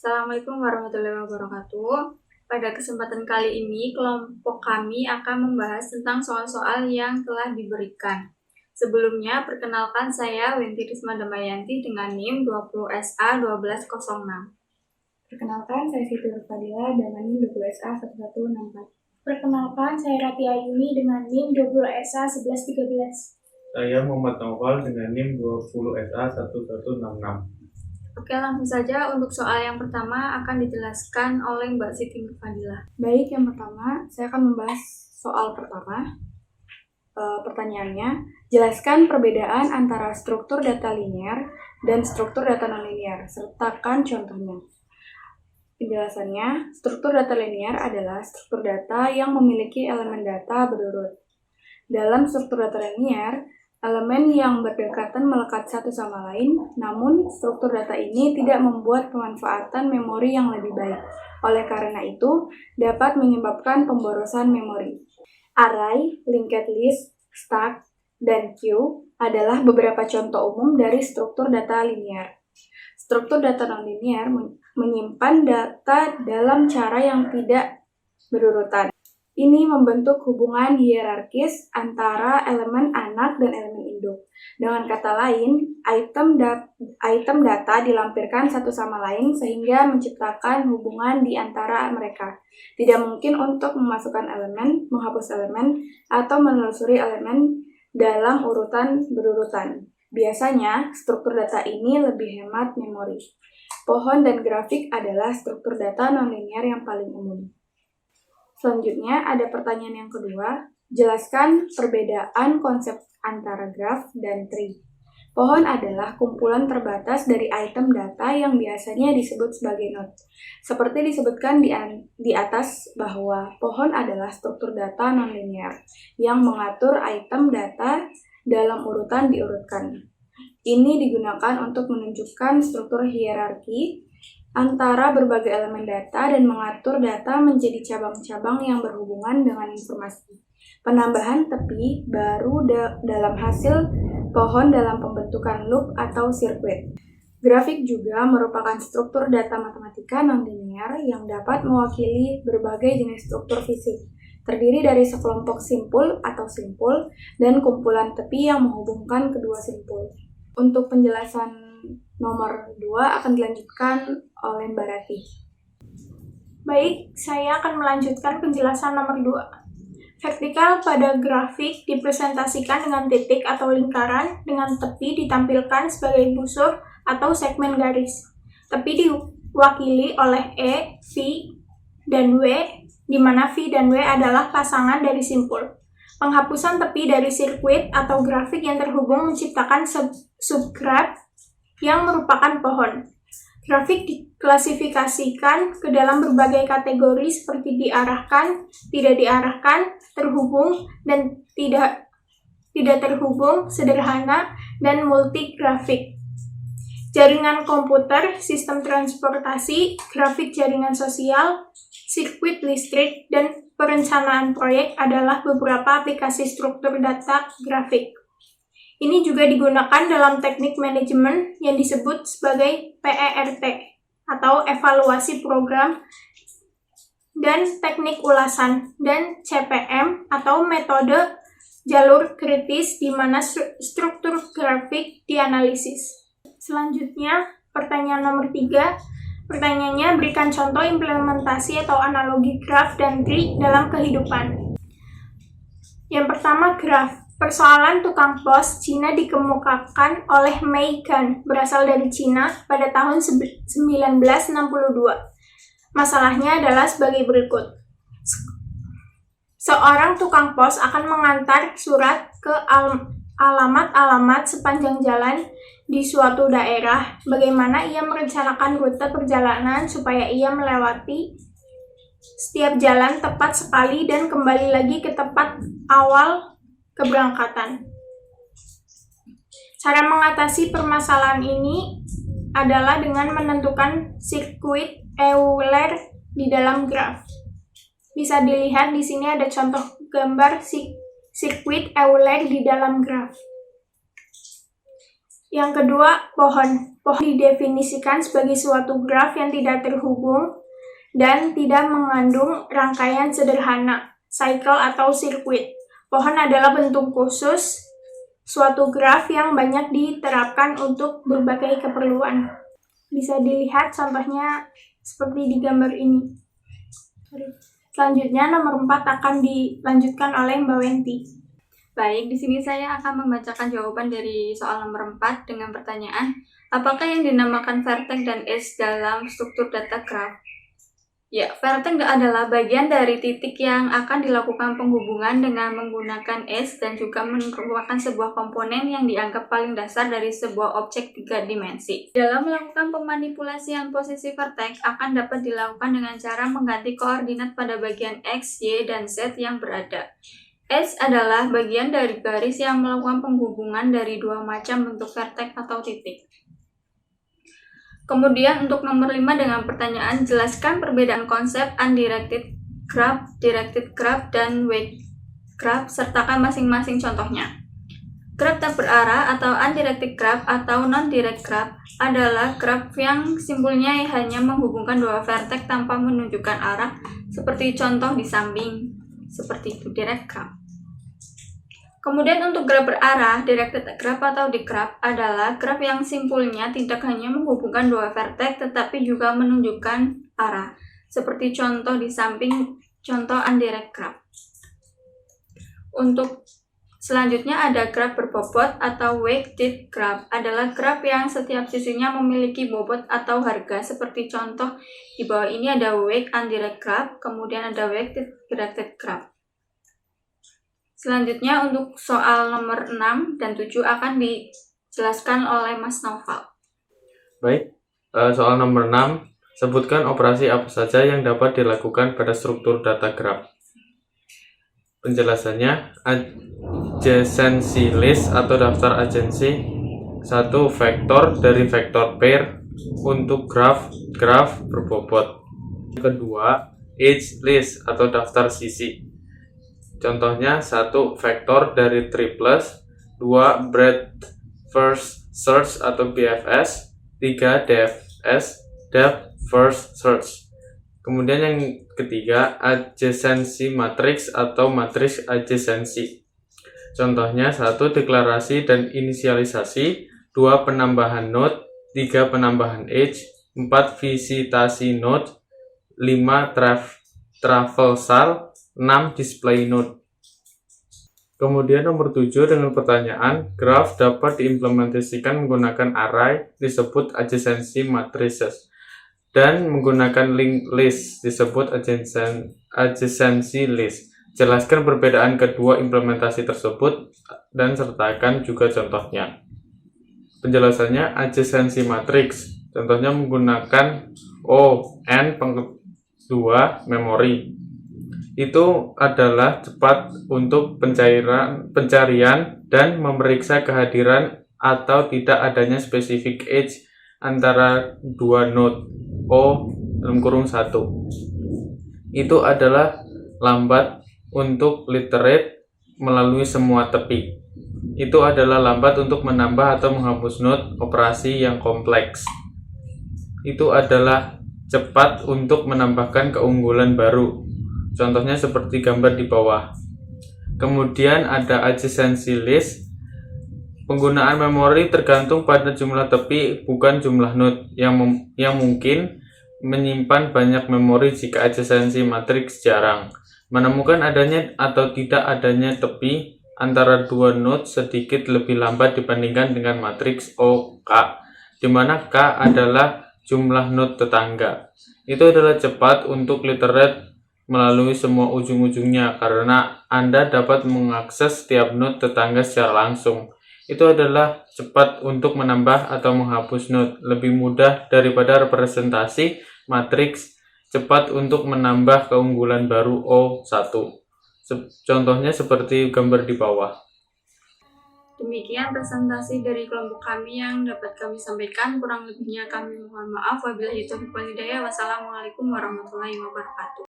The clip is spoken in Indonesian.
Assalamualaikum warahmatullahi wabarakatuh. Pada kesempatan kali ini, kelompok kami akan membahas tentang soal-soal yang telah diberikan. Sebelumnya, perkenalkan saya Wenti Risma Damayanti dengan NIM 20SA1206. Perkenalkan, saya Siti Nurfadila dengan NIM 20SA1164. Perkenalkan, saya Rati Ayuni dengan NIM 20SA1113. Saya Muhammad Naufal dengan NIM 20SA1166. Oke, langsung saja untuk soal yang pertama akan dijelaskan oleh Mbak Siti Nurfadila. Baik, yang pertama, saya akan membahas soal pertama. Pertanyaannya, jelaskan perbedaan antara struktur data linear dan struktur data nonlinear, sertakan contohnya. Penjelasannya, struktur data linear adalah struktur data yang memiliki elemen data berurut. Dalam struktur data linear, elemen yang berdekatan melekat satu sama lain, namun struktur data ini tidak membuat pemanfaatan memori yang lebih baik. Oleh karena itu, dapat menyebabkan pemborosan memori. Array, linked list, stack, dan queue adalah beberapa contoh umum dari struktur data linear. Struktur data nonlinear menyimpan data dalam cara yang tidak berurutan. Ini membentuk hubungan hierarkis antara elemen anak dan elemen induk. Dengan kata lain, item data dilampirkan satu sama lain sehingga menciptakan hubungan di antara mereka. Tidak mungkin untuk memasukkan elemen, menghapus elemen, atau menelusuri elemen dalam urutan berurutan. Biasanya, struktur data ini lebih hemat memori. Pohon dan grafik adalah struktur data nonlinear yang paling umum. Selanjutnya, ada pertanyaan yang kedua. Jelaskan perbedaan konsep antara graf dan tree. Pohon adalah kumpulan terbatas dari item data yang biasanya disebut sebagai node. Seperti disebutkan di atas bahwa pohon adalah struktur data nonlinear yang mengatur item data dalam urutan diurutkan. Ini digunakan untuk menunjukkan struktur hierarki antara berbagai elemen data dan mengatur data menjadi cabang-cabang yang berhubungan dengan informasi. Penambahan tepi baru dalam hasil pohon dalam pembentukan loop atau sirkuit. Grafik juga merupakan struktur data matematika nonlinear yang dapat mewakili berbagai jenis struktur fisik. Terdiri dari sekelompok simpul atau simpul dan kumpulan tepi yang menghubungkan kedua simpul. Untuk penjelasan nomor 2 akan dilanjutkan oleh Mbak Rati. Baik, saya akan melanjutkan penjelasan nomor 2. Vertikal pada grafik dipresentasikan dengan titik atau lingkaran, dengan tepi ditampilkan sebagai busur atau segmen garis. Tepi diwakili oleh E, V, dan W, di mana V dan W adalah pasangan dari simpul. Penghapusan tepi dari sirkuit atau grafik yang terhubung menciptakan subgraf yang merupakan pohon. Grafik diklasifikasikan ke dalam berbagai kategori seperti diarahkan, tidak diarahkan, terhubung, dan tidak terhubung, sederhana, dan multigrafik. Jaringan komputer, sistem transportasi, grafik jaringan sosial, sirkuit listrik, dan perencanaan proyek adalah beberapa aplikasi struktur data grafik. Ini juga digunakan dalam teknik manajemen yang disebut sebagai PERT atau evaluasi program, dan teknik ulasan, dan CPM atau metode jalur kritis di mana struktur grafik dianalisis. Selanjutnya, pertanyaan nomor 3. Pertanyaannya, berikan contoh implementasi atau analogi graf dan tree dalam kehidupan. Yang pertama, graf. Persoalan tukang pos Cina dikemukakan oleh Mei Gan, berasal dari Cina, pada tahun 1962. Masalahnya adalah sebagai berikut. Seorang tukang pos akan mengantar surat ke alamat-alamat sepanjang jalan di suatu daerah. Bagaimana ia merencanakan rute perjalanan supaya ia melewati setiap jalan tepat sekali dan kembali lagi ke tempat awal keberangkatan. Cara mengatasi permasalahan ini adalah dengan menentukan sirkuit Euler di dalam graf. Bisa dilihat di sini ada contoh gambar sirkuit Euler di dalam graf. Yang kedua, pohon. Pohon didefinisikan sebagai suatu graf yang tidak terhubung dan tidak mengandung rangkaian sederhana, cycle atau sirkuit. Pohon adalah bentuk khusus suatu graf yang banyak diterapkan untuk berbagai keperluan. Bisa dilihat contohnya seperti di gambar ini. Selanjutnya nomor 4 akan dilanjutkan oleh Mbak Wenti. Baik, di sini saya akan membacakan jawaban dari soal nomor 4 dengan pertanyaan, apakah yang dinamakan vertex dan edge dalam struktur data graph? Ya, vertex adalah bagian dari titik yang akan dilakukan penghubungan dengan menggunakan edge dan juga merupakan sebuah komponen yang dianggap paling dasar dari sebuah objek 3 dimensi. Dalam melakukan pemanipulasian posisi vertex akan dapat dilakukan dengan cara mengganti koordinat pada bagian X, Y, dan Z yang berada. Edge adalah bagian dari garis yang melakukan penghubungan dari dua macam bentuk vertex atau titik. Kemudian untuk nomor 5 dengan pertanyaan, jelaskan perbedaan konsep undirected graph, directed graph, dan weight graph, sertakan masing-masing contohnya. Graph tak berarah atau undirected graph atau non-direct graph adalah graph yang simpulnya hanya menghubungkan dua vertex tanpa menunjukkan arah, seperti contoh di samping, seperti itu direct graph. Kemudian untuk graf berarah, directed graph atau digraph adalah graf yang simpulnya tidak hanya menghubungkan dua vertex tetapi juga menunjukkan arah, seperti contoh di samping contoh undirect graph. Untuk selanjutnya ada graf berbobot atau weighted graph, adalah graf yang setiap sisinya memiliki bobot atau harga, seperti contoh di bawah ini ada weight undirect graph, kemudian ada weighted directed graph. Selanjutnya untuk soal nomor 6 dan 7 akan dijelaskan oleh Mas Naufal. Baik, soal nomor 6, sebutkan operasi apa saja yang dapat dilakukan pada struktur data graph. Penjelasannya, adjacency list atau daftar adjacency, satu vektor dari vektor pair untuk graf berbobot. Kedua, edge list atau daftar sisi. Contohnya, 1 vektor dari triples, 2 breadth first search atau BFS, 3 depth first search. Kemudian yang ketiga, adjacency matrix atau matriks adjacency. Contohnya, 1 deklarasi dan inisialisasi, 2 penambahan node, 3 penambahan edge, 4 visitasi node, 5 traversal, 6 display node. Kemudian nomor 7 dengan pertanyaan, graph dapat diimplementasikan menggunakan array disebut adjacency matrices dan menggunakan linked list disebut adjacency list. Jelaskan perbedaan kedua implementasi tersebut dan sertakan juga contohnya. Penjelasannya, adjacency matrix contohnya menggunakan O(n)2 memori. Itu adalah cepat untuk pencarian dan memeriksa kehadiran atau tidak adanya spesifik edge antara dua node O(1). Itu adalah lambat untuk literate melalui semua tepi. Itu adalah lambat untuk menambah atau menghapus node operasi yang kompleks. Itu adalah cepat untuk menambahkan keunggulan baru. Contohnya seperti gambar di bawah. Kemudian ada adjacency list. Penggunaan memori tergantung pada jumlah tepi, bukan jumlah node, yang mungkin menyimpan banyak memori jika adjacency matrix jarang. Menemukan adanya atau tidak adanya tepi antara dua node sedikit lebih lambat dibandingkan dengan matriks OK, di mana K adalah jumlah node tetangga. Itu adalah cepat untuk literate melalui semua ujung-ujungnya karena Anda dapat mengakses setiap node tetangga secara langsung. Itu adalah cepat untuk menambah atau menghapus node, lebih mudah daripada representasi matriks, cepat untuk menambah keunggulan baru O1. Contohnya seperti gambar di bawah. Demikian presentasi dari kelompok kami yang dapat kami sampaikan. Kurang lebihnya kami mohon maaf. Wabillahi taufiq wal hidayah. Wassalamualaikum warahmatullahi wabarakatuh.